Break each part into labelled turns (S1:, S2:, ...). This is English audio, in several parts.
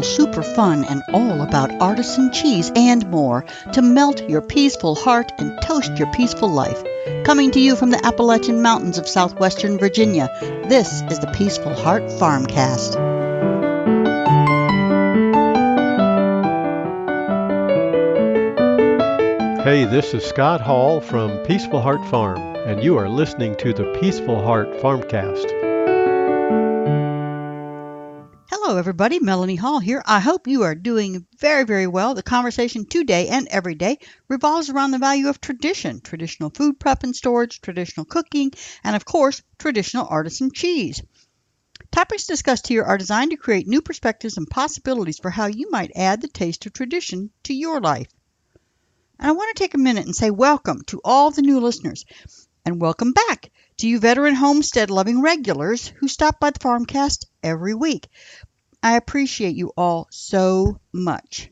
S1: channel super fun and all about artisan cheese and more to melt your peaceful heart and toast your peaceful life. Coming to you from the Appalachian Mountains of southwestern Virginia, this is the Peaceful Heart FarmCast.
S2: Hey, this is Scott Hall from Peaceful Heart Farm, and you are listening to the Peaceful Heart FarmCast.
S1: Hello, everybody. Melanie Hall here. I hope you are doing very, very well. The conversation today and every day revolves around the value of tradition, traditional food prep and storage, traditional cooking, and of course, traditional artisan cheese. Topics discussed here are designed to create new perspectives and possibilities for how you might add the taste of tradition to your life. And I want to take a minute and say welcome to all the new listeners, and welcome back to you veteran homestead-loving regulars who stop by the FarmCast every week. I appreciate you all so much.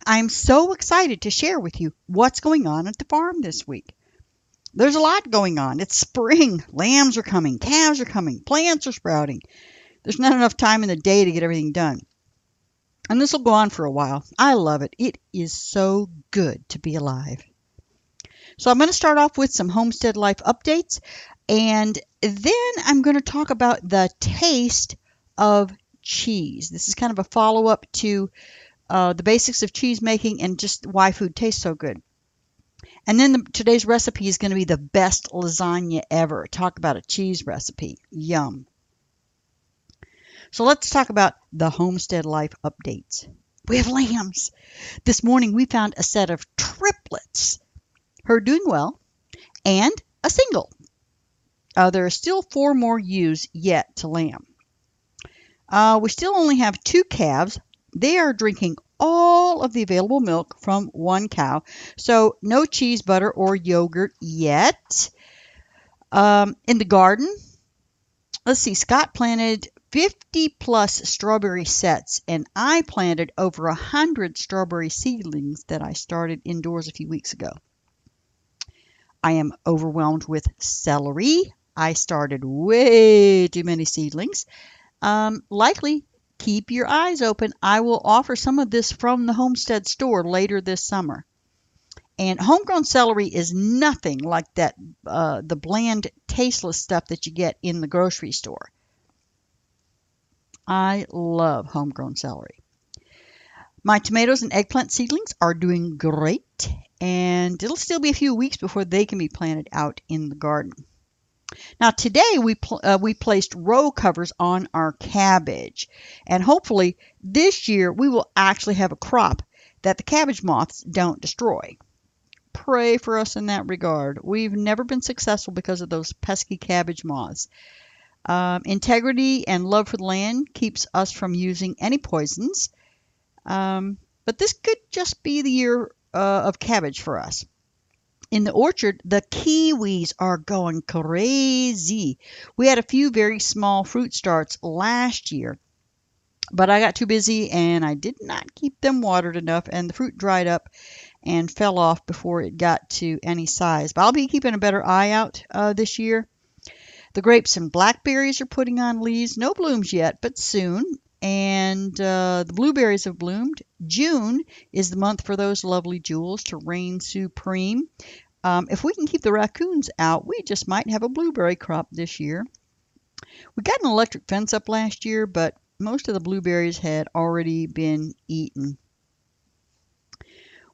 S1: I'm so excited to share with you what's going on at the farm this week. There's a lot going on. It's spring. Lambs are coming. Calves are coming. Plants are sprouting. There's not enough time in the day to get everything done. And this will go on for a while. I love it. It is so good to be alive. So I'm going to start off with some homestead life updates. And then I'm going to talk about the taste of cheese. This is kind of a follow-up to the basics of cheese making and just why food tastes so good. And then today's recipe is going to be the best lasagna ever. Talk about a cheese recipe. Yum. So let's talk about the homestead life updates. We have lambs. This morning we found a set of triplets. Her doing well and a single. There are still 4 more ewes yet to lamb. We still only have 2 calves. They are drinking all of the available milk from 1 cow. So no cheese, butter, or yogurt yet. In the garden, let's see, Scott planted 50 plus strawberry sets, and I planted over 100 strawberry seedlings that I started indoors a few weeks ago. I am overwhelmed with celery. I started way too many seedlings. Likely keep your eyes open. I will offer some of this from the homestead store later this summer. And homegrown celery is nothing like that, the bland, tasteless stuff that you get in the grocery store. I love homegrown celery. My tomatoes and eggplant seedlings are doing great, and it'll still be a few weeks before they can be planted out in the garden. Now today we placed row covers on our cabbage, and hopefully this year we will actually have a crop that the cabbage moths don't destroy. Pray for us in that regard. We've never been successful because of those pesky cabbage moths. Integrity and love for the land keeps us from using any poisons, but this could just be the year of cabbage for us. In the orchard, the kiwis are going crazy. We had a few very small fruit starts last year, but I got too busy and I did not keep them watered enough, and the fruit dried up and fell off before it got to any size. But I'll be keeping a better eye out this year. The grapes and blackberries are putting on leaves. No blooms yet, but soon. And the blueberries have bloomed. June is the month for those lovely jewels to reign supreme. If we can keep the raccoons out, we just might have a blueberry crop this year. We got an electric fence up last year, but most of the blueberries had already been eaten.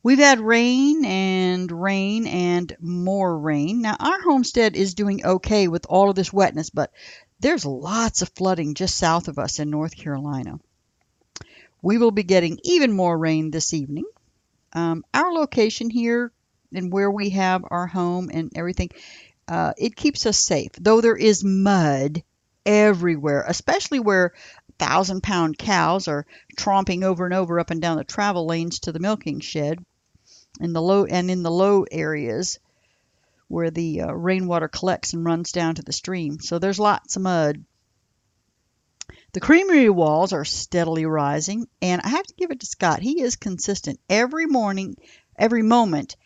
S1: We've had rain and more rain. Now, our homestead is doing okay with all of this wetness, but there's lots of flooding just south of us in North Carolina. We will be getting even more rain this evening. Our location here and where we have our home and everything, it keeps us safe, though there is mud everywhere, especially where 1,000-pound cows are tromping over and over up and down the travel lanes to the milking shed. In the low areas where the rainwater collects and runs down to the stream. So there's lots of mud. The creamery walls are steadily rising, and I have to give it to Scott. He is consistent every morning, every moment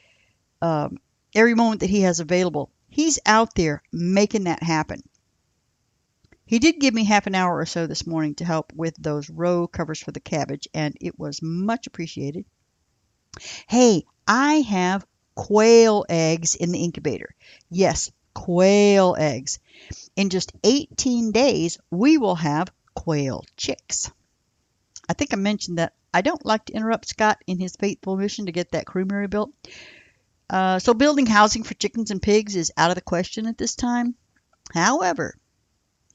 S1: that he has available. He's out there making that happen. He did give me half an hour or so this morning to help with those row covers for the cabbage, and it was much appreciated. Hey, I have quail eggs in the incubator. Yes, quail eggs. In just 18 days, we will have quail chicks. I think I mentioned that I don't like to interrupt Scott in his faithful mission to get that creamery built. So building housing for chickens and pigs is out of the question at this time. However,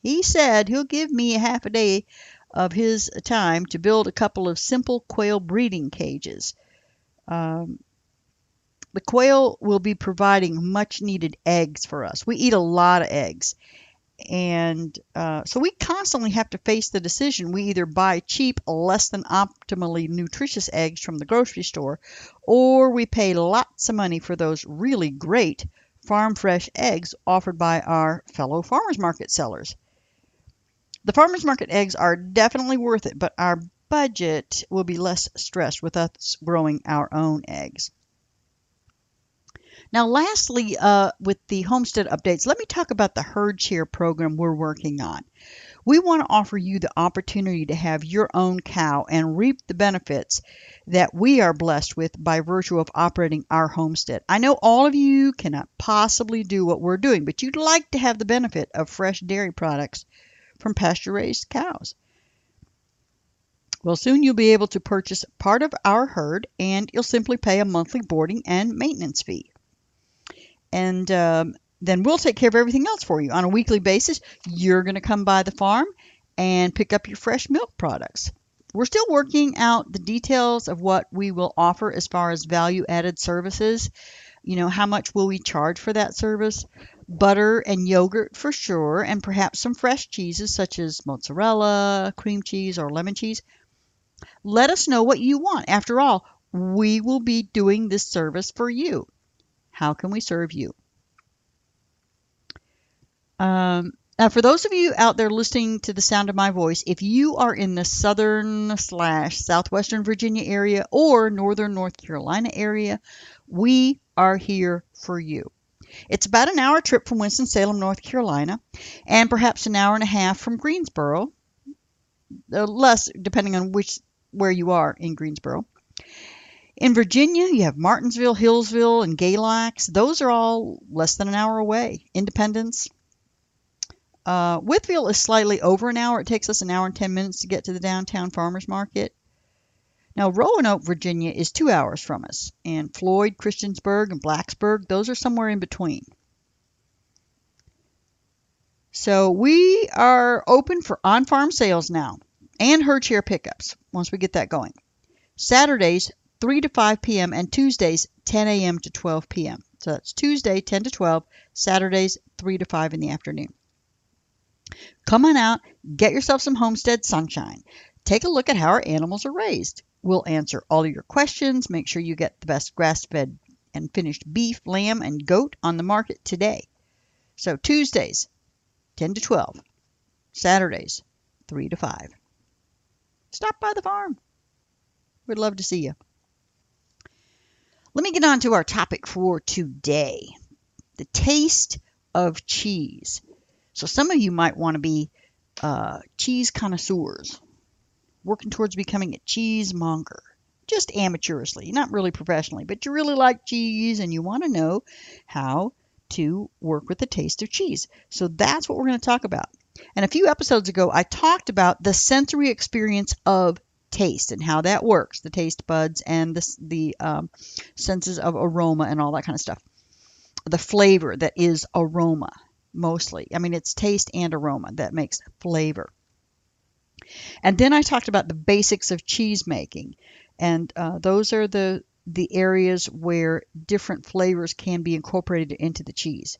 S1: he said he'll give me a half a day of his time to build a couple of simple quail breeding cages. The quail will be providing much needed eggs for us. We eat a lot of eggs. And so we constantly have to face the decision. We either buy cheap, less than optimally nutritious eggs from the grocery store, or we pay lots of money for those really great farm fresh eggs offered by our fellow farmers market sellers. The farmers market eggs are definitely worth it, but our budget will be less stressed with us growing our own eggs. Now, lastly, with the homestead updates, let me talk about the herd share program we're working on. We want to offer you the opportunity to have your own cow and reap the benefits that we are blessed with by virtue of operating our homestead. I know all of you cannot possibly do what we're doing, but you'd like to have the benefit of fresh dairy products from pasture-raised cows. Well, soon you'll be able to purchase part of our herd, and you'll simply pay a monthly boarding and maintenance fee. And then we'll take care of everything else for you. On a weekly basis, you're going to come by the farm and pick up your fresh milk products. We're still working out the details of what we will offer as far as value-added services. You know, how much will we charge for that service? Butter and yogurt for sure, and perhaps some fresh cheeses such as mozzarella, cream cheese, or lemon cheese. Let us know what you want. After all, we will be doing this service for you. How can we serve you? Now, for those of you out there listening to the sound of my voice, if you are in the southern/southwestern Virginia area or northern North Carolina area, we are here for you. It's about an hour trip from Winston-Salem, North Carolina, and perhaps an hour and a half from Greensboro, less depending on where you are in Greensboro. In Virginia, you have Martinsville, Hillsville, and Galax. Those are all less than an hour away. Independence. Whitfield is slightly over an hour. It takes us an hour and 10 minutes to get to the downtown farmers market. Now, Roanoke, Virginia is 2 hours from us. And Floyd, Christiansburg, and Blacksburg, those are somewhere in between. So we are open for on-farm sales now and herd share pickups once we get that going. Saturdays, 3 to 5 p.m. and Tuesdays 10 a.m. to 12 p.m. So that's Tuesday 10 to 12, Saturdays 3 to 5 in the afternoon. Come on out, get yourself some homestead sunshine. Take a look at how our animals are raised. We'll answer all of your questions, make sure you get the best grass-fed and finished beef, lamb, and goat on the market today. So Tuesdays 10 to 12, Saturdays 3 to 5. Stop by the farm. We'd love to see you. Let me get on to our topic for today, the taste of cheese. So some of you might want to be cheese connoisseurs, working towards becoming a cheesemonger, just amateurishly, not really professionally, but you really like cheese and you want to know how to work with the taste of cheese. So that's what we're going to talk about. And a few episodes ago, I talked about the sensory experience of taste and how that works, the taste buds and the senses of aroma and all that kind of stuff. The flavor that is aroma, mostly. I mean, it's taste and aroma that makes flavor. And then I talked about the basics of cheese making, and those are the areas where different flavors can be incorporated into the cheese.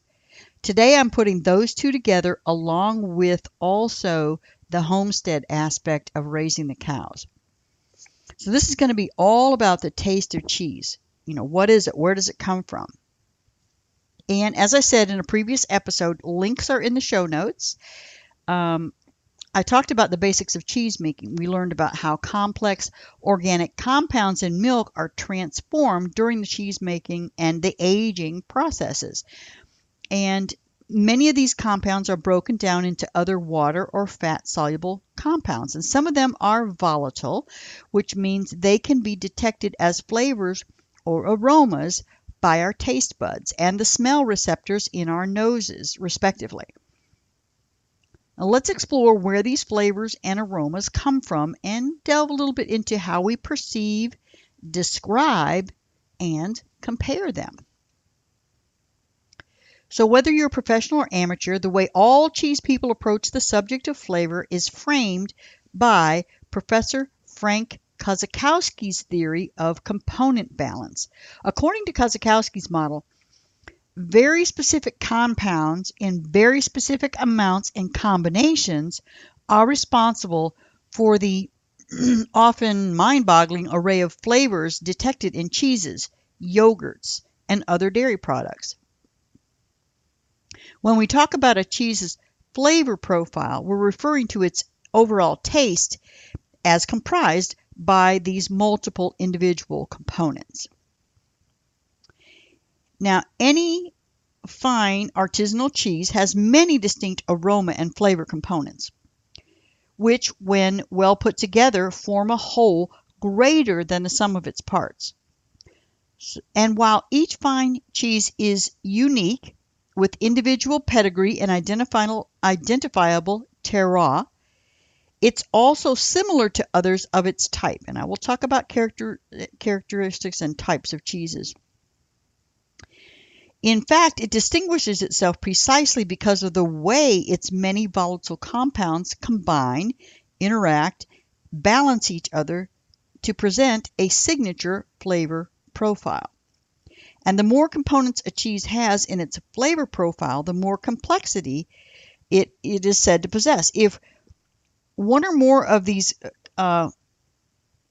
S1: Today I'm putting those two together along with also the homestead aspect of raising the cows. So this is going to be all about the taste of cheese. You know, what is it? Where does it come from? And as I said in a previous episode, links are in the show notes. I talked about the basics of cheese making. We learned about how complex organic compounds in milk are transformed during the cheese making and the aging processes. And Many of these compounds are broken down into other water or fat-soluble compounds, and some of them are volatile, which means they can be detected as flavors or aromas by our taste buds and the smell receptors in our noses, respectively. Now let's explore where these flavors and aromas come from and delve a little bit into how we perceive, describe, and compare them. So whether you're a professional or amateur, the way all cheese people approach the subject of flavor is framed by Professor Frank Kozakowski's theory of component balance. According to Kozakowski's model, very specific compounds in very specific amounts and combinations are responsible for the often mind-boggling array of flavors detected in cheeses, yogurts, and other dairy products. When we talk about a cheese's flavor profile, we're referring to its overall taste as comprised by these multiple individual components. Now, any fine artisanal cheese has many distinct aroma and flavor components, which, when well put together, form a whole greater than the sum of its parts. And while each fine cheese is unique, with individual pedigree and identifiable terroir, it's also similar to others of its type. And I will talk about characteristics and types of cheeses. In fact, it distinguishes itself precisely because of the way its many volatile compounds combine, interact, balance each other to present a signature flavor profile. And the more components a cheese has in its flavor profile, the more complexity it is said to possess. If one or more of these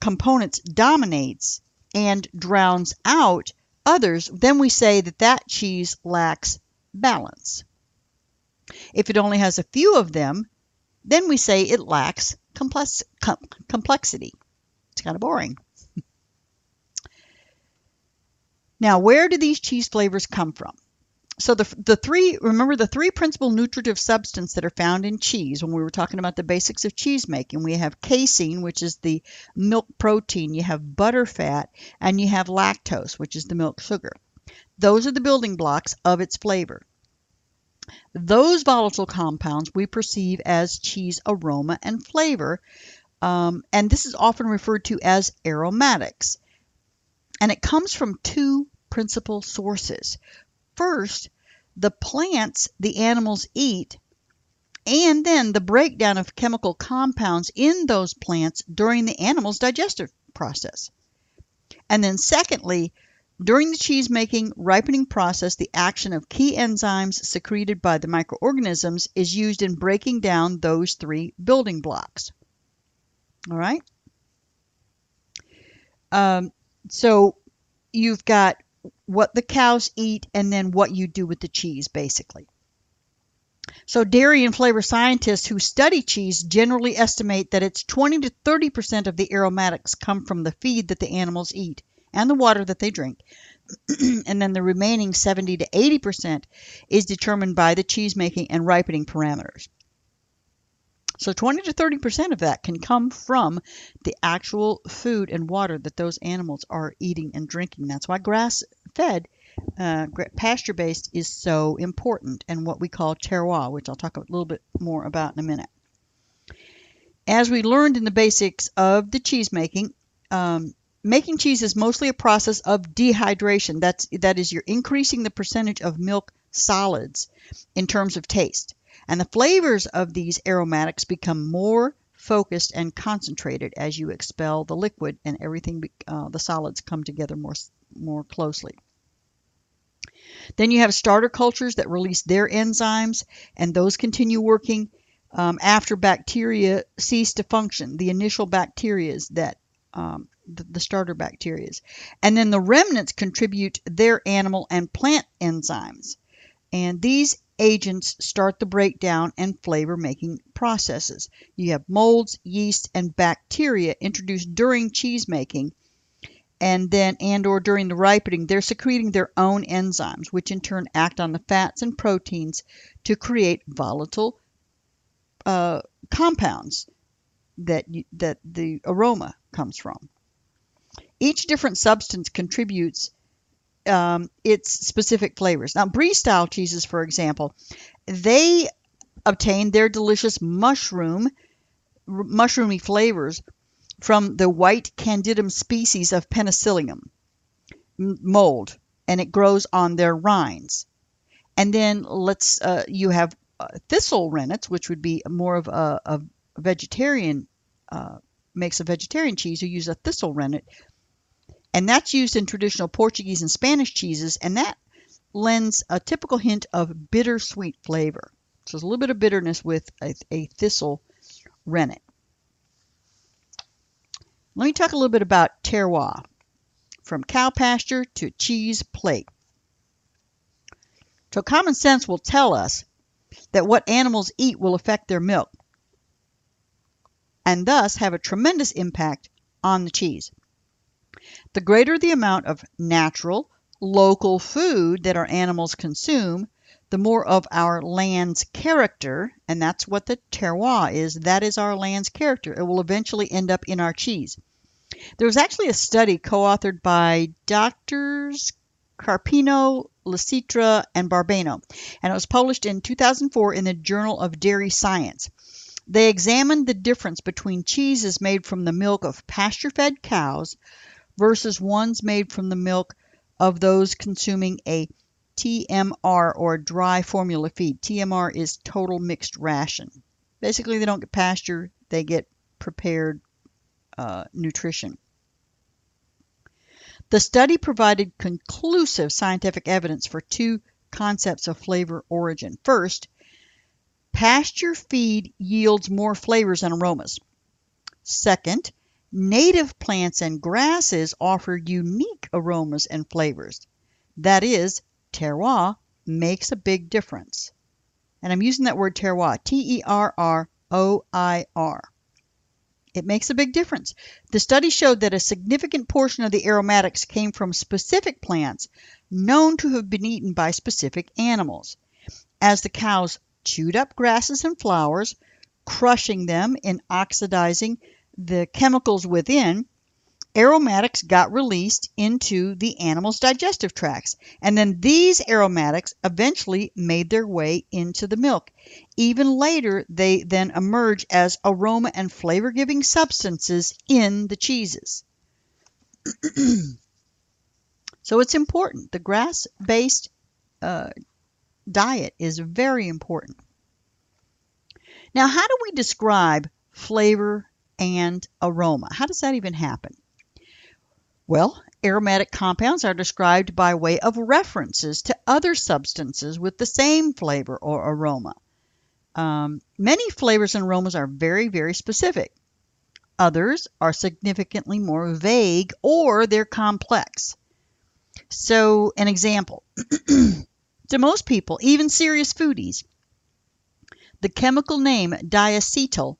S1: components dominates and drowns out others, then we say that that cheese lacks balance. If it only has a few of them, then we say it lacks complexity. It's kind of boring. Now, where do these cheese flavors come from? So remember the three principal nutritive substances that are found in cheese when we were talking about the basics of cheese making. We have casein, which is the milk protein, you have butter fat, and you have lactose, which is the milk sugar. Those are the building blocks of its flavor. Those volatile compounds we perceive as cheese aroma and flavor, and this is often referred to as aromatics. And it comes from two principal sources. First, the plants the animals eat, and then the breakdown of chemical compounds in those plants during the animal's digestive process. And then secondly, during the cheese-making ripening process, the action of key enzymes secreted by the microorganisms is used in breaking down those three building blocks. All right? So you've got what the cows eat and then what you do with the cheese, basically. So dairy and flavor scientists who study cheese generally estimate that it's 20 to 30% of the aromatics come from the feed that the animals eat and the water that they drink. And then the remaining 70 to 80% is determined by the cheese making and ripening parameters. So 20 to 30% of that can come from the actual food and water that those animals are eating and drinking. That's why grass-fed, pasture-based is so important, and what we call terroir, which I'll talk a little bit more about in a minute. As we learned in the basics of the cheese making, making cheese is mostly a process of dehydration. That is, you're increasing the percentage of milk solids in terms of taste. And the flavors of these aromatics become more focused and concentrated as you expel the liquid, and everything, the solids come together more closely. Then you have starter cultures that release their enzymes, and those continue working after bacteria cease to function, the initial bacteria that the starter bacteria. And then the remnants contribute their animal and plant enzymes. And these agents start the breakdown and flavor making processes. You have molds, yeast, and bacteria introduced during cheese making, and or during the ripening, they're secreting their own enzymes, which in turn act on the fats and proteins to create volatile compounds that the aroma comes from. Each different substance contributes its specific flavors. Now, brie-style cheeses, for example, they obtain their delicious mushroomy flavors from the white candidum species of Penicillium mold, and it grows on their rinds. And then you have thistle rennets, which would be more of a vegetarian, makes a vegetarian cheese who use a thistle rennet, and that's used in traditional Portuguese and Spanish cheeses, and that lends a typical hint of bittersweet flavor. So there's a little bit of bitterness with a thistle rennet. Let me talk a little bit about terroir, from cow pasture to cheese plate. So common sense will tell us that what animals eat will affect their milk, and thus have a tremendous impact on the cheese. The greater the amount of natural, local food that our animals consume, the more of our land's character, and that's what the terroir is, that is our land's character. It will eventually end up in our cheese. There was actually a study co-authored by Drs. Carpino, Lecitra, and Barbano, and it was published in 2004 in the Journal of Dairy Science. They examined the difference between cheeses made from the milk of pasture-fed cows versus ones made from the milk of those consuming a TMR, or dry formula feed. TMR is total mixed ration. Basically, they don't get pasture, they get prepared nutrition. The study provided conclusive scientific evidence for two concepts of flavor origin. First, pasture feed yields more flavors and aromas. Second, native plants and grasses offer unique aromas and flavors. That is, terroir makes a big difference. And I'm using that word terroir, Terroir. It makes a big difference. The study showed that a significant portion of the aromatics came from specific plants known to have been eaten by specific animals. As the cows chewed up grasses and flowers, crushing them and oxidizing the chemicals within, aromatics got released into the animal's digestive tracts, and then these aromatics eventually made their way into the milk. Even later, they then emerge as aroma and flavor-giving substances in the cheeses. So it's important. The grass-based diet is very important. Now, how do we describe flavor and aroma? How does that even happen? Well, aromatic compounds are described by way of references to other substances with the same flavor or aroma. Many flavors and aromas are very, very specific. Others are significantly more vague, or they're complex. So, an example. To most people, even serious foodies, the chemical name diacetyl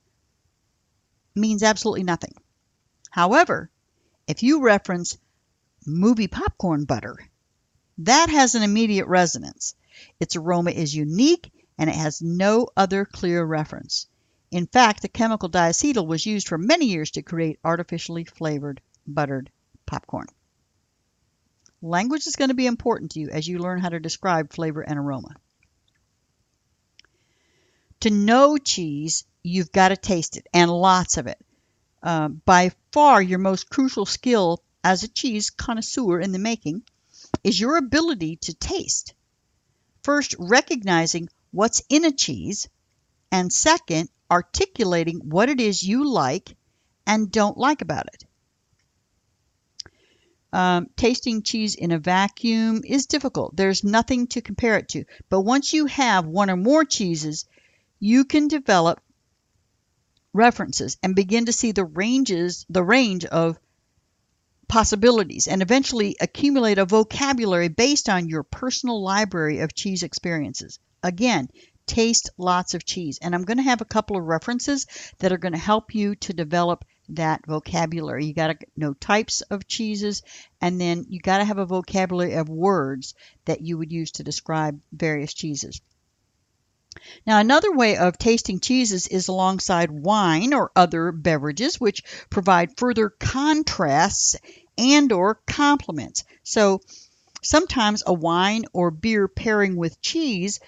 S1: means absolutely nothing. However, if you reference movie popcorn butter, that has an immediate resonance. Its aroma is unique, and it has no other clear reference. In fact, the chemical diacetyl was used for many years to create artificially flavored buttered popcorn. Language is going to be important to you as you learn how to describe flavor and aroma. To know cheese, you've got to taste it, and lots of it. By far, your most crucial skill as a cheese connoisseur in the making is your ability to taste. First, recognizing what's in a cheese, and second, articulating what it is you like and don't like about it. Tasting cheese in a vacuum is difficult. There's nothing to compare it to. But once you have one or more cheeses, you can develop references and begin to see the range of possibilities, and eventually accumulate a vocabulary based on your personal library of cheese experiences. Again, taste lots of cheese. And I'm going to have a couple of references that are going to help you to develop that vocabulary. You got to know types of cheeses, and then you got to have a vocabulary of words that you would use to describe various cheeses. Now, another way of tasting cheeses is alongside wine or other beverages, which provide further contrasts and or complements. So sometimes a wine or beer pairing with cheese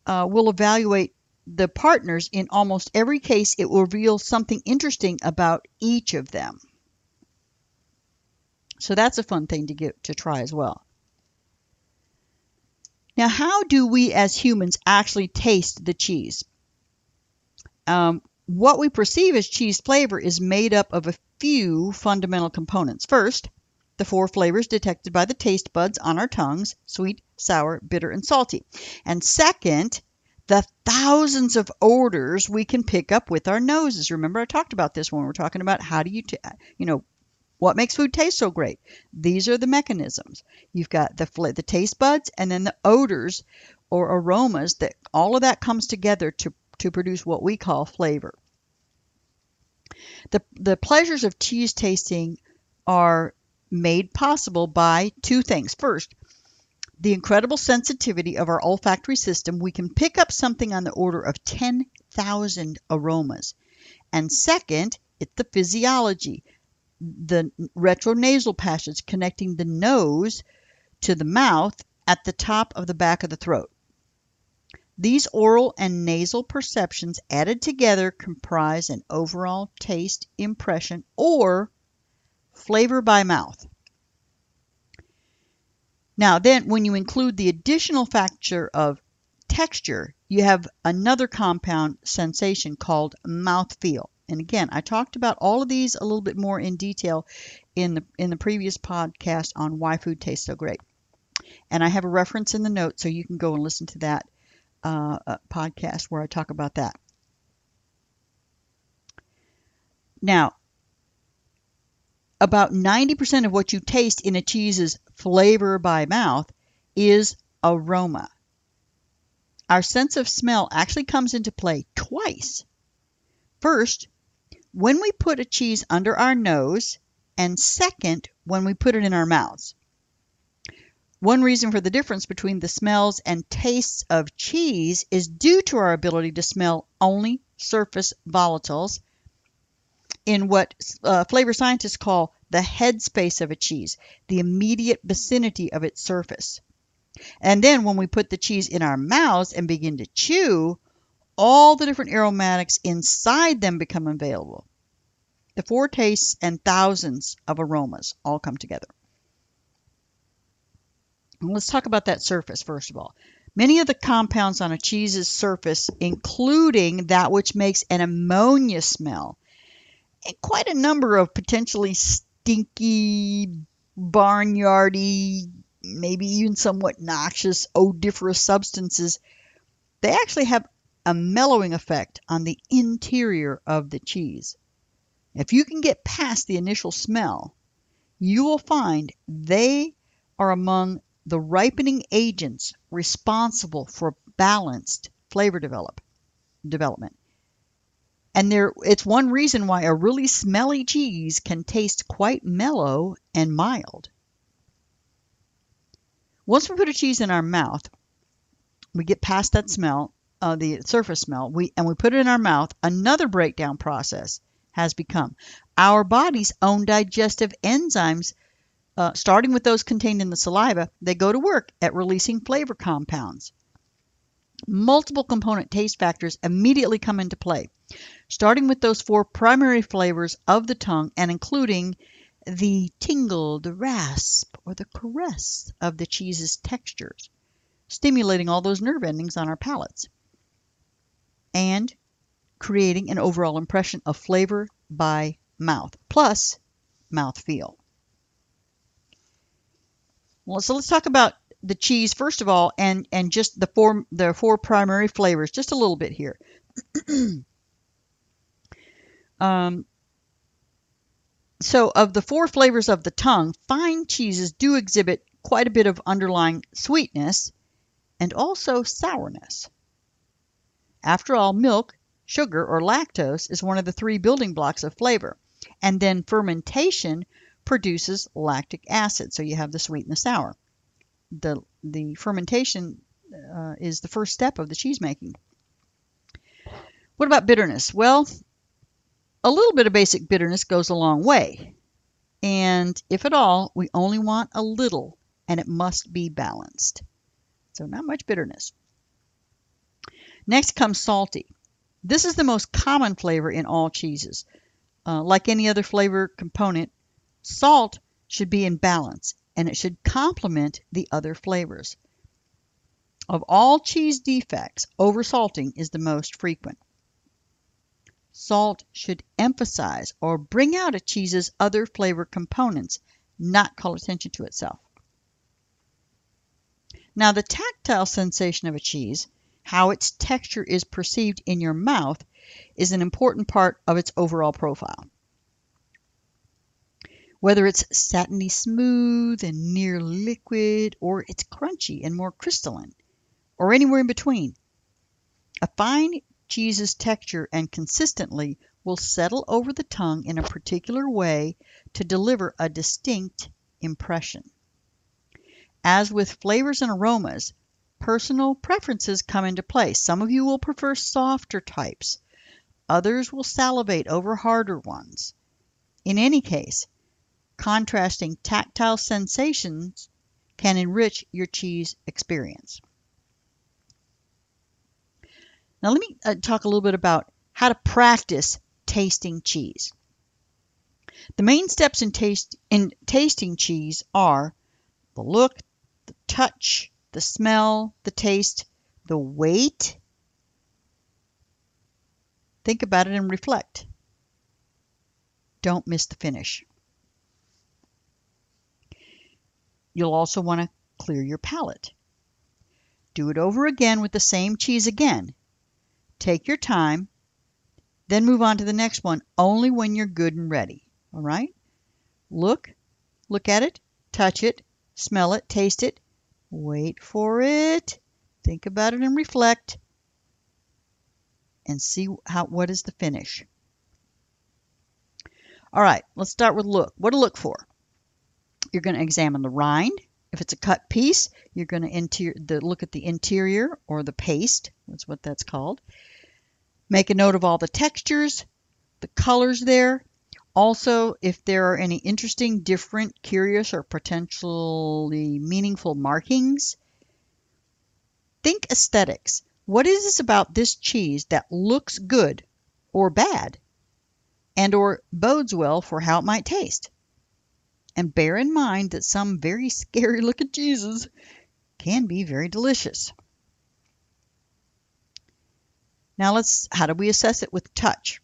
S1: will evaluate the partners. In almost every case, it will reveal something interesting about each of them. So that's a fun thing to try as well. Now, how do we as humans actually taste the cheese? What we perceive as cheese flavor is made up of a few fundamental components. First, the 4 flavors detected by the taste buds on our tongues: sweet, sour, bitter, and salty. And second, the thousands of odors we can pick up with our noses. Remember, I talked about this when we were talking about how do what makes food taste so great. These are the mechanisms. You've got the taste buds, and then the odors or aromas. That all of that comes together to produce what we call flavor. The pleasures of cheese tasting are made possible by 2 things. First, the incredible sensitivity of our olfactory system. We can pick up something on the order of 10,000 aromas. And second, it's the physiology, the retronasal passage connecting the nose to the mouth at the top of the back of the throat. These oral and nasal perceptions added together comprise an overall taste impression, or flavor by mouth. Now then, when you include the additional factor of texture, you have another compound sensation called mouthfeel. And again, I talked about all of these a little bit more in detail in the previous podcast on why food tastes so great. And I have a reference in the notes, so you can go and listen to that podcast where I talk about that. Now, about 90% of what you taste in a cheese's flavor by mouth is aroma. Our sense of smell actually comes into play twice. First, when we put a cheese under our nose, and second, when we put it in our mouths. One reason for the difference between the smells and tastes of cheese is due to our ability to smell only surface volatiles in what flavor scientists call the headspace of a cheese, the immediate vicinity of its surface. And then when we put the cheese in our mouths and begin to chew, all the different aromatics inside them become available. The 4 tastes and thousands of aromas all come together. Let's talk about that surface first of all. Many of the compounds on a cheese's surface, including that which makes an ammonia smell, and quite a number of potentially stinky, barnyardy, maybe even somewhat noxious, odoriferous substances, they actually have a mellowing effect on the interior of the cheese. If you can get past the initial smell, you will find they are among the ripening agents responsible for balanced flavor development. And it's one reason why a really smelly cheese can taste quite mellow and mild. Once we put a cheese in our mouth, we get past that smell, the surface smell, and we put it in our mouth. Another breakdown process has become. Our body's own digestive enzymes, starting with those contained in the saliva, they go to work at releasing flavor compounds. Multiple component taste factors immediately come into play, starting with those 4 primary flavors of the tongue and including the tingle, the rasp, or the caress of the cheese's textures, stimulating all those nerve endings on our palates and creating an overall impression of flavor by mouth, plus mouthfeel. Well, so let's talk about the cheese first of all, and just the 4 primary flavors, just a little bit here. So of the 4 flavors of the tongue, fine cheeses do exhibit quite a bit of underlying sweetness and also sourness. After all, milk, sugar, or lactose is one of the 3 building blocks of flavor. And then fermentation produces lactic acid. So you have the sweet and the sour. The fermentation is the first step of the cheese making. What about bitterness? Well, a little bit of basic bitterness goes a long way. And if at all, we only want a little, and it must be balanced. So not much bitterness. Next comes salty. This is the most common flavor in all cheeses. Like any other flavor component, salt should be in balance, and it should complement the other flavors. Of all cheese defects, oversalting is the most frequent. Salt should emphasize or bring out a cheese's other flavor components, not call attention to itself. Now, the tactile sensation of a cheese, how its texture is perceived in your mouth, is an important part of its overall profile. Whether it's satiny smooth and near liquid, or it's crunchy and more crystalline, or anywhere in between, a fine cheese's texture and consistently will settle over the tongue in a particular way to deliver a distinct impression. As with flavors and aromas, personal preferences come into play. Some of you will prefer softer types. Others will salivate over harder ones. In any case, contrasting tactile sensations can enrich your cheese experience. Now let me talk a little bit about how to practice tasting cheese. The main steps in tasting cheese are the look, the touch, the smell, the taste, the weight. Think about it and reflect. Don't miss the finish. You'll also want to clear your palate. Do it over again with the same cheese again. Take your time, then move on to the next one only when you're good and ready. All right? Look at it, touch it, smell it, taste it, wait for it, think about it and reflect, and see what is the finish. All right, let's start with look. What to look for? You're going to examine the rind. If it's a cut piece, you're going to look at the interior or the paste. That's what that's called. Make a note of all the textures, the colors there. Also, if there are any interesting, different, curious, or potentially meaningful markings. Think aesthetics. What is it about this cheese that looks good or bad and or bodes well for how it might taste? And bear in mind that some very scary looking cheeses can be very delicious. Now how do we assess it with touch?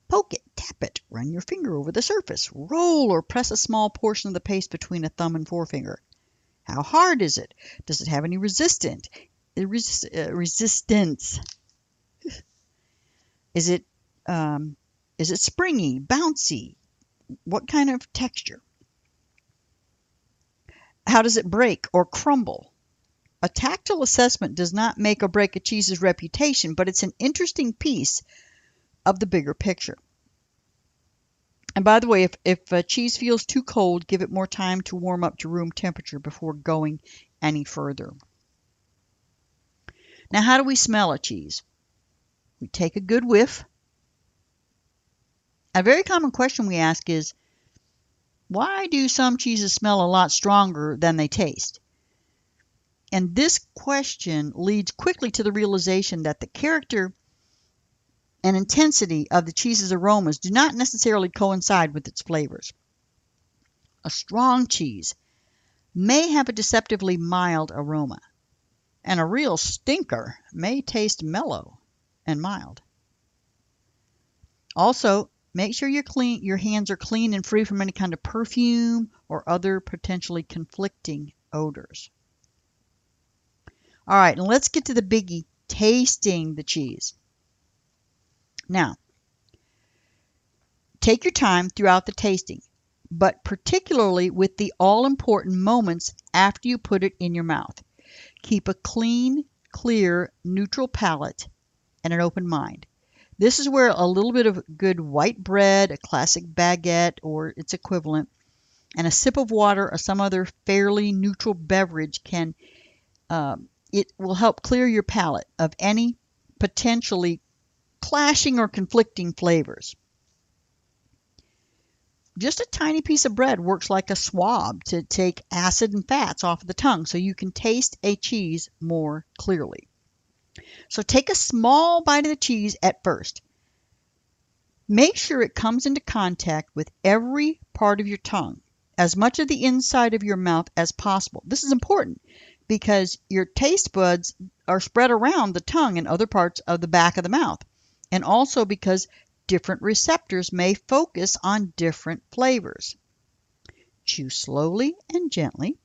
S1: Poke it, tap it, run your finger over the surface, roll or press a small portion of the paste between a thumb and forefinger. How hard is it? Does it have any resistance? Is it springy, bouncy? What kind of texture? How does it break or crumble? A tactile assessment does not make or break a cheese's reputation, but it's an interesting piece of the bigger picture. And by the way, if a cheese feels too cold, give it more time to warm up to room temperature before going any further. Now, how do we smell a cheese? We take a good whiff. A very common question we ask is, why do some cheeses smell a lot stronger than they taste? And this question leads quickly to the realization that the character and intensity of the cheese's aromas do not necessarily coincide with its flavors. A strong cheese may have a deceptively mild aroma, and a real stinker may taste mellow and mild. Also, make sure your hands are clean and free from any kind of perfume or other potentially conflicting odors. All right, and let's get to the biggie, tasting the cheese. Now, take your time throughout the tasting, but particularly with the all-important moments after you put it in your mouth. Keep a clean, clear, neutral palate and an open mind. This is where a little bit of good white bread, a classic baguette or its equivalent, and a sip of water or some other fairly neutral beverage it will help clear your palate of any potentially clashing or conflicting flavors. Just a tiny piece of bread works like a swab to take acid and fats off of the tongue so you can taste a cheese more clearly. So take a small bite of the cheese at first. Make sure it comes into contact with every part of your tongue, as much of the inside of your mouth as possible. This is important because your taste buds are spread around the tongue and other parts of the back of the mouth, and also because different receptors may focus on different flavors. Chew slowly and gently.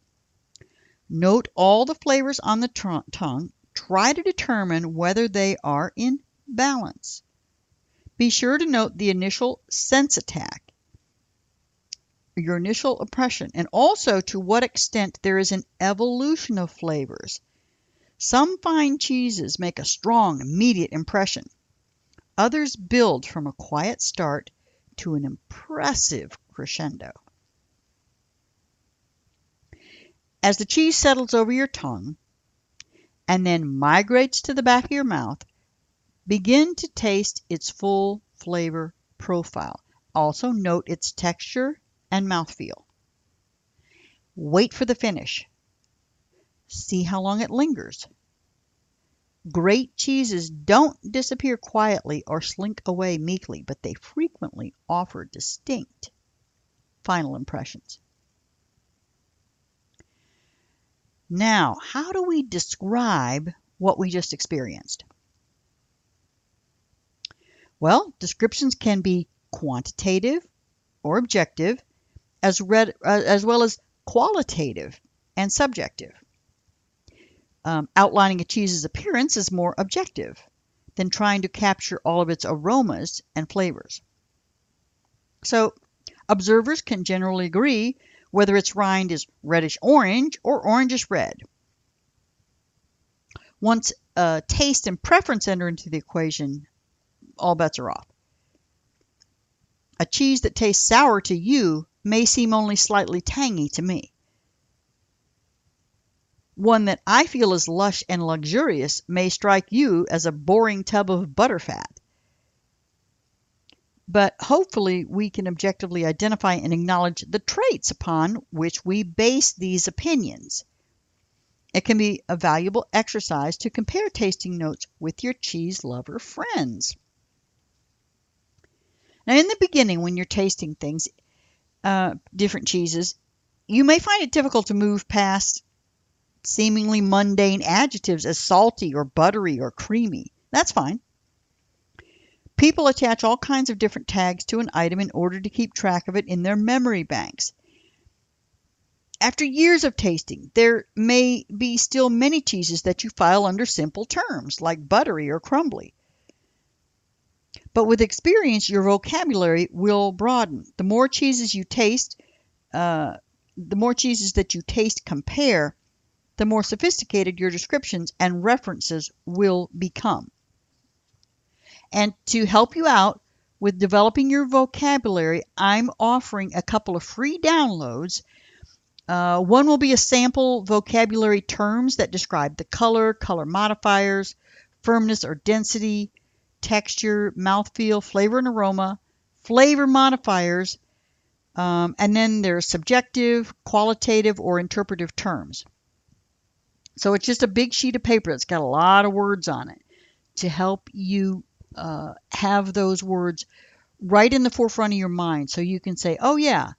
S1: Note all the flavors on the tongue. Try to determine whether they are in balance. Be sure to note the initial sense attack, your initial impression, and also to what extent there is an evolution of flavors. Some fine cheeses make a strong, immediate impression. Others build from a quiet start to an impressive crescendo. As the cheese settles over your tongue and then migrates to the back of your mouth, begin to taste its full flavor profile. Also note its texture and mouthfeel. Wait for the finish. See how long it lingers. Great cheeses don't disappear quietly or slink away meekly, but they frequently offer distinct final impressions. Now, how do we describe what we just experienced? Well, descriptions can be quantitative or objective, as well as qualitative and subjective. Outlining a cheese's appearance is more objective than trying to capture all of its aromas and flavors. So, observers can generally agree whether its rind is reddish-orange or orangish-red. Once taste and preference enter into the equation, all bets are off. A cheese that tastes sour to you may seem only slightly tangy to me. One that I feel is lush and luxurious may strike you as a boring tub of butterfat. But hopefully we can objectively identify and acknowledge the traits upon which we base these opinions. It can be a valuable exercise to compare tasting notes with your cheese lover friends. Now, in the beginning, when you're tasting things, different cheeses, you may find it difficult to move past seemingly mundane adjectives as salty or buttery or creamy. That's fine. People attach all kinds of different tags to an item in order to keep track of it in their memory banks. After years of tasting, there may be still many cheeses that you file under simple terms, like buttery or crumbly. But with experience, your vocabulary will broaden. The more cheeses that you taste compare, the more sophisticated your descriptions and references will become. And to help you out with developing your vocabulary, I'm offering a couple of free downloads. One will be a sample vocabulary terms that describe the color modifiers, firmness or density, texture, mouthfeel, flavor and aroma, flavor modifiers, and then there's subjective, qualitative, or interpretive terms. So it's just a big sheet of paper that's got a lot of words on it to help you have those words right in the forefront of your mind so you can say, oh yeah,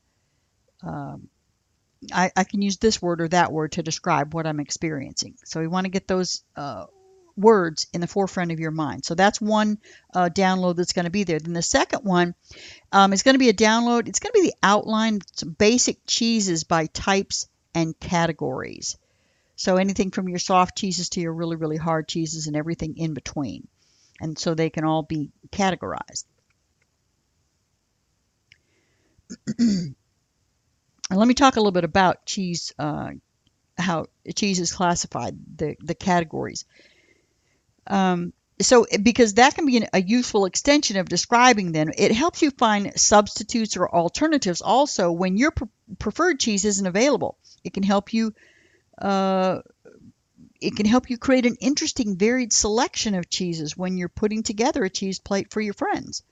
S1: I can use this word or that word to describe what I'm experiencing. So we want to get those words in the forefront of your mind. So that's one download that's going to be there. Then the second one is going to be a download. It's going to be the outline, some basic cheeses by types and categories. So anything from your soft cheeses to your really, really hard cheeses and everything in between. And so they can all be categorized. And let me talk a little bit about cheese, how cheese is classified, the categories. So because that can be a useful extension of describing them, it helps you find substitutes or alternatives also when your preferred cheese isn't available. It can help you uh, create an interesting varied selection of cheeses when you're putting together a cheese plate for your friends,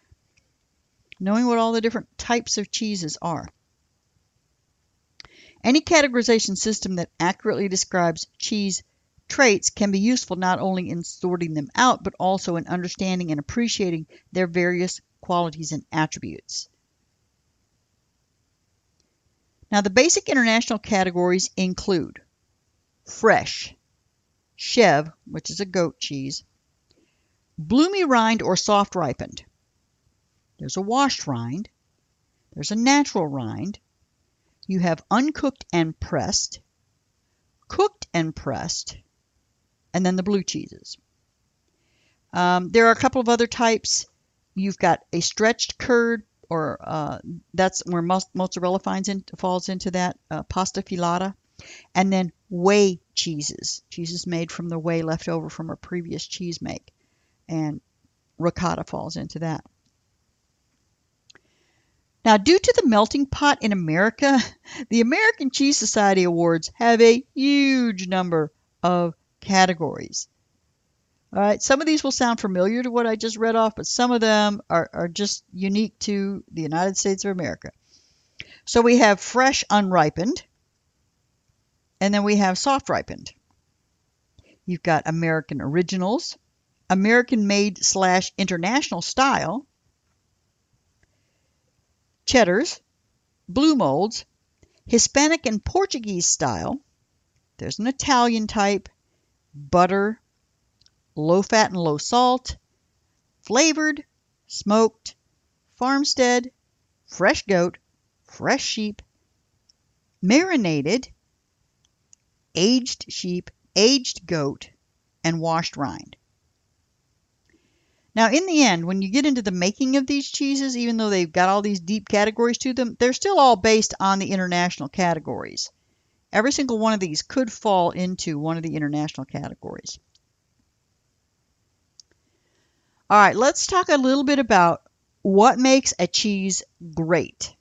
S1: knowing what all the different types of cheeses are. Any categorization system that accurately describes cheese traits can be useful not only in sorting them out, but also in understanding and appreciating their various qualities and attributes. Now, the basic international categories include fresh, Chev, which is a goat cheese, bloomy rind or soft ripened. There's a washed rind. There's a natural rind. You have uncooked and pressed, cooked and pressed, and then the blue cheeses. There are a couple of other types. You've got a stretched curd, or that's where mozzarella falls into that, pasta filata, and then whey cheeses made from the whey left over from a previous cheese make, and ricotta falls into that. Now, due to the melting pot in America, the American Cheese Society Awards have a huge number of categories. All right, some of these will sound familiar to what I just read off, but some of them are just unique to the United States of America. So we have fresh unripened, and then we have soft ripened. You've got American Originals, American Made / International Style, Cheddars, Blue Molds, Hispanic and Portuguese Style. There's an Italian type, butter, low fat and low salt, flavored, smoked, farmstead, fresh goat, fresh sheep, marinated, aged sheep, aged goat, and washed rind. Now, in the end, when you get into the making of these cheeses, even though they've got all these deep categories to them, they're still all based on the international categories. Every single one of these could fall into one of the international categories. All right, let's talk a little bit about what makes a cheese great.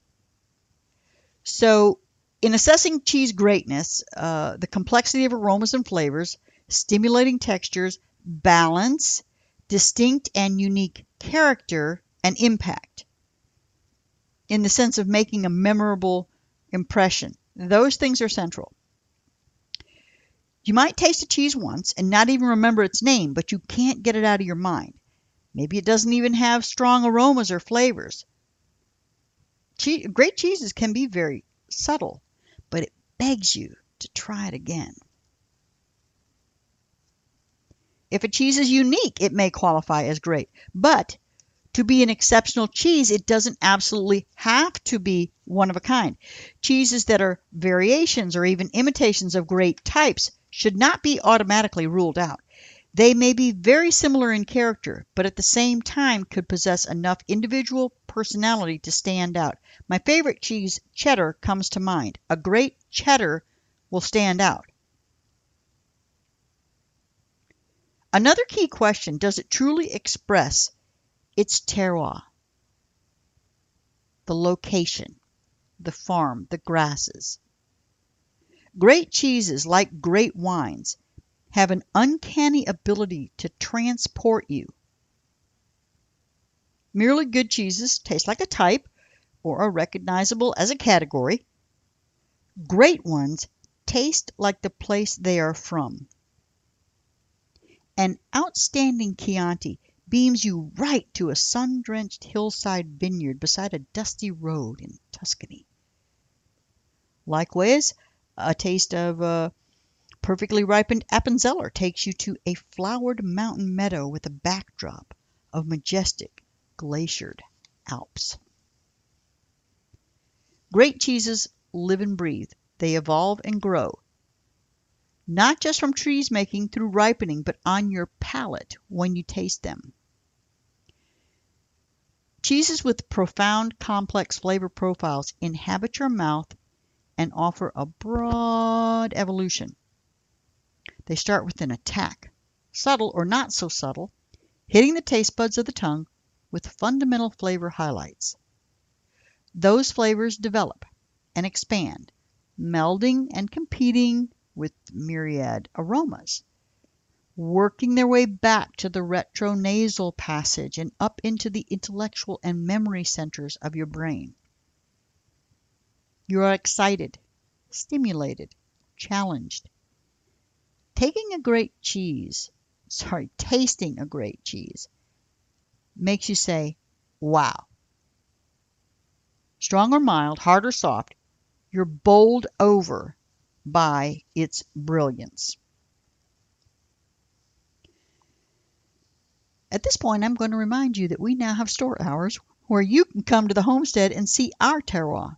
S1: So, in assessing cheese greatness, the complexity of aromas and flavors, stimulating textures, balance, distinct and unique character, and impact, in the sense of making a memorable impression. Those things are central. You might taste a cheese once and not even remember its name, but you can't get it out of your mind. Maybe it doesn't even have strong aromas or flavors. Great cheeses can be very subtle, but it begs you to try it again. If a cheese is unique, it may qualify as great. But to be an exceptional cheese, it doesn't absolutely have to be one of a kind. Cheeses that are variations or even imitations of great types should not be automatically ruled out. They may be very similar in character, but at the same time could possess enough individual personality to stand out. My favorite cheese, cheddar, comes to mind. A great cheddar will stand out. Another key question, does it truly express its terroir, the location, the farm, the grasses? Great cheeses, like great wines, have an uncanny ability to transport you. Merely good cheeses taste like a type or are recognizable as a category. Great ones taste like the place they are from. An outstanding Chianti beams you right to a sun-drenched hillside vineyard beside a dusty road in Tuscany. Likewise, a taste of perfectly ripened Appenzeller takes you to a flowered mountain meadow with a backdrop of majestic glaciered Alps. Great cheeses live and breathe. They evolve and grow, not just from cheese making through ripening, but on your palate when you taste them. Cheeses with profound, complex flavor profiles inhabit your mouth and offer a broad evolution. They start with an attack, subtle or not so subtle, hitting the taste buds of the tongue with fundamental flavor highlights. Those flavors develop and expand, melding and competing with myriad aromas, working their way back to the retronasal passage and up into the intellectual and memory centers of your brain. You are excited, stimulated, challenged. Tasting a great cheese makes you say, wow. Strong or mild, hard or soft, you're bowled over by its brilliance. At this point, I'm going to remind you that we now have store hours where you can come to the homestead and see our terroir.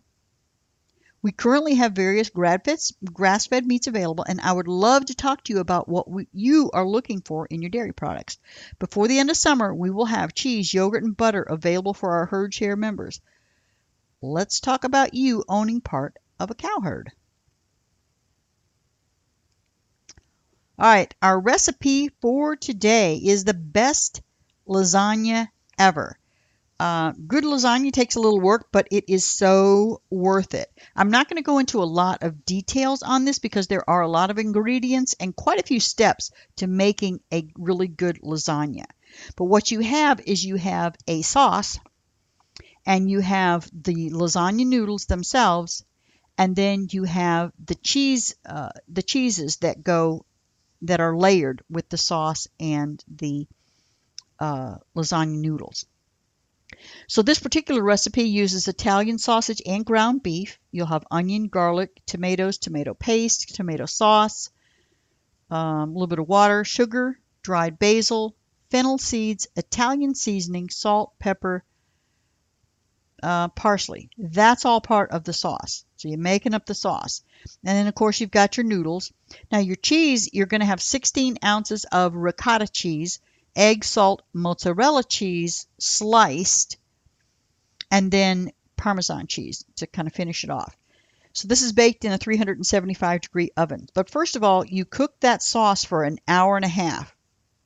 S1: We currently have various grass-fed meats available, and I would love to talk to you about what you are looking for in your dairy products. Before the end of summer, we will have cheese, yogurt, and butter available for our herd share members. Let's talk about you owning part of a cow herd. All right, our recipe for today is the best lasagna ever. Good lasagna takes a little work, but it is so worth it. I'm not going to go into a lot of details on this because there are a lot of ingredients and quite a few steps to making a really good lasagna. But what you have is you have a sauce, and you have the lasagna noodles themselves, and then you have the cheeses that are layered with the sauce and the lasagna noodles. So this particular recipe uses Italian sausage and ground beef. You'll have onion, garlic, tomatoes, tomato paste, tomato sauce, a little bit of water, sugar, dried basil, fennel seeds, Italian seasoning, salt, pepper, parsley. That's all part of the sauce. So you're making up the sauce. And then, of course, you've got your noodles. Now, your cheese, you're going to have 16 ounces of ricotta cheese, egg, salt, mozzarella cheese sliced, and then Parmesan cheese to kind of finish it off. So this is baked in a 375-degree oven. But first of all, you cook that sauce for an hour and a half,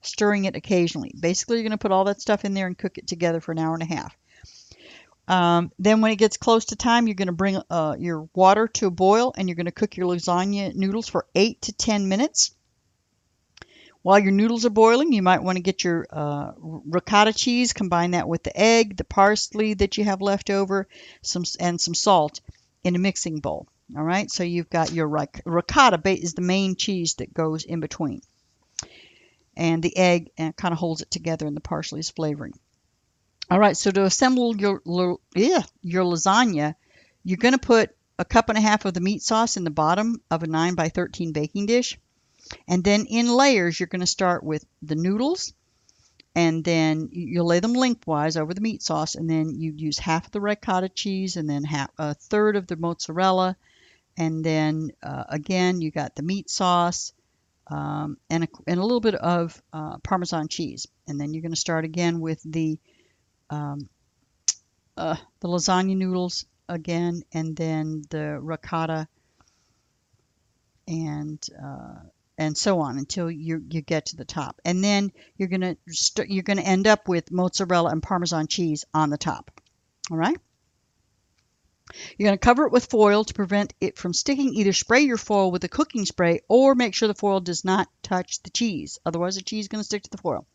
S1: stirring it occasionally. Basically, you're going to put all that stuff in there and cook it together for an hour and a half. Then when it gets close to time, you're going to bring your water to a boil, and you're going to cook your lasagna noodles for 8 to 10 minutes. While your noodles are boiling, you might want to get your ricotta cheese, combine that with the egg, the parsley that you have left over, and some salt in a mixing bowl. All right, so you've got your ricotta is the main cheese that goes in between. And the egg kind of holds it together, and the parsley is flavoring. All right, so to assemble your lasagna, you're going to put a cup and a half of the meat sauce in the bottom of a 9 by 13 baking dish. And then in layers, you're going to start with the noodles, and then you'll lay them lengthwise over the meat sauce, and then you use half of the ricotta cheese, and then a third of the mozzarella, and then again you got the meat sauce and a little bit of Parmesan cheese, and then you're going to start again with the lasagna noodles again, and then the ricotta, and so on until you get to the top. And then you're going to end up with mozzarella and Parmesan cheese on the top. All right? You're going to cover it with foil to prevent it from sticking. Either spray your foil with a cooking spray or make sure the foil does not touch the cheese. Otherwise, the cheese is going to stick to the foil.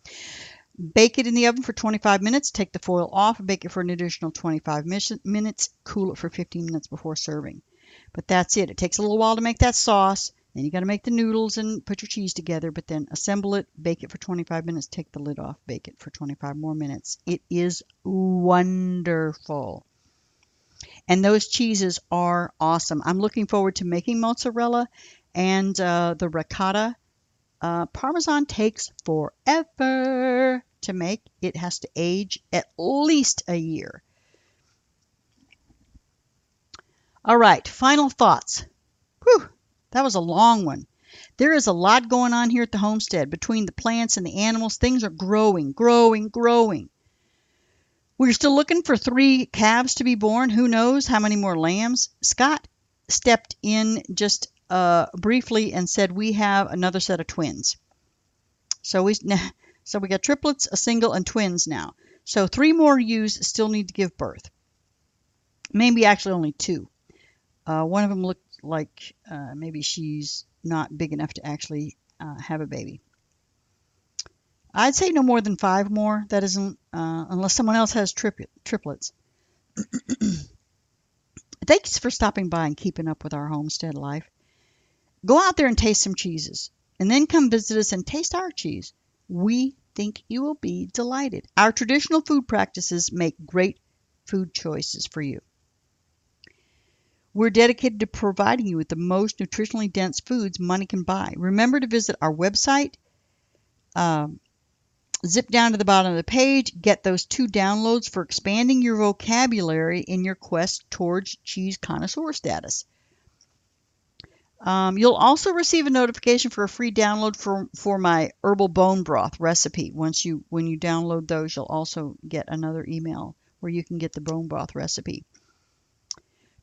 S1: Bake it in the oven for 25 minutes. Take the foil off and bake it for an additional 25 minutes. Cool it for 15 minutes before serving. But that's it. It takes a little while to make that sauce. Then you got to make the noodles and put your cheese together, but then assemble it, bake it for 25 minutes, take the lid off, bake it for 25 more minutes. It is wonderful. And those cheeses are awesome. I'm looking forward to making mozzarella and the ricotta. Parmesan takes forever to make. It has to age at least a year. All right, final thoughts. Whew, that was a long one. There is a lot going on here at the homestead. Between the plants and the animals, things are growing. We're still looking for 3 calves to be born. Who knows how many more lambs? Scott stepped in just briefly and said we have another set of twins. So So we got triplets, a single, and twins now. So 3 more ewes still need to give birth. Maybe actually only 2. One of them looked like maybe she's not big enough to actually have a baby. I'd say no more than 5 more. That isn't, unless someone else has triplets. Thanks for stopping by and keeping up with our homestead life. Go out there and taste some cheeses, and then come visit us and taste our cheese. We think you will be delighted. Our traditional food practices make great food choices for you. We're dedicated to providing you with the most nutritionally dense foods money can buy. Remember to visit our website. Zip down to the bottom of the page, get those 2 downloads for expanding your vocabulary in your quest towards cheese connoisseur status. You'll also receive a notification for a free download for my herbal bone broth recipe. When you download those, you'll also get another email where you can get the bone broth recipe.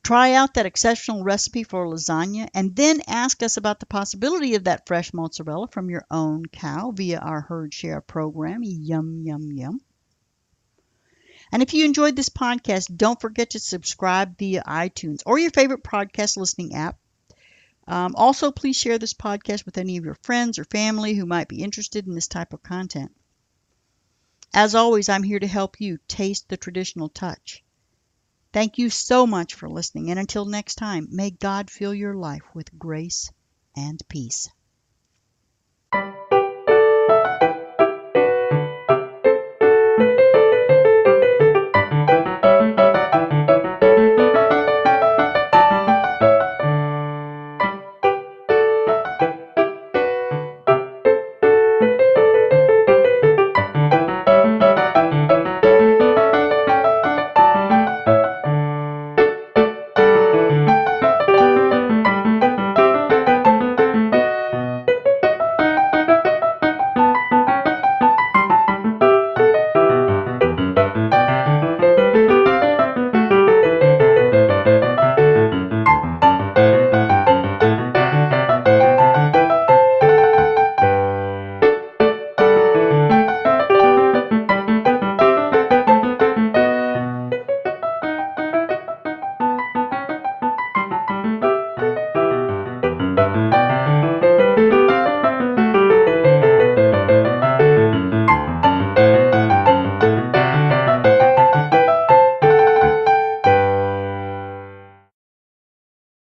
S1: Try out that exceptional recipe for lasagna and then ask us about the possibility of that fresh mozzarella from your own cow via our herd share program. Yum, yum, yum. And if you enjoyed this podcast, don't forget to subscribe via iTunes or your favorite podcast listening app. Also, please share this podcast with any of your friends or family who might be interested in this type of content. As always, I'm here to help you taste the traditional touch. Thank you so much for listening, and until next time, may God fill your life with grace and peace.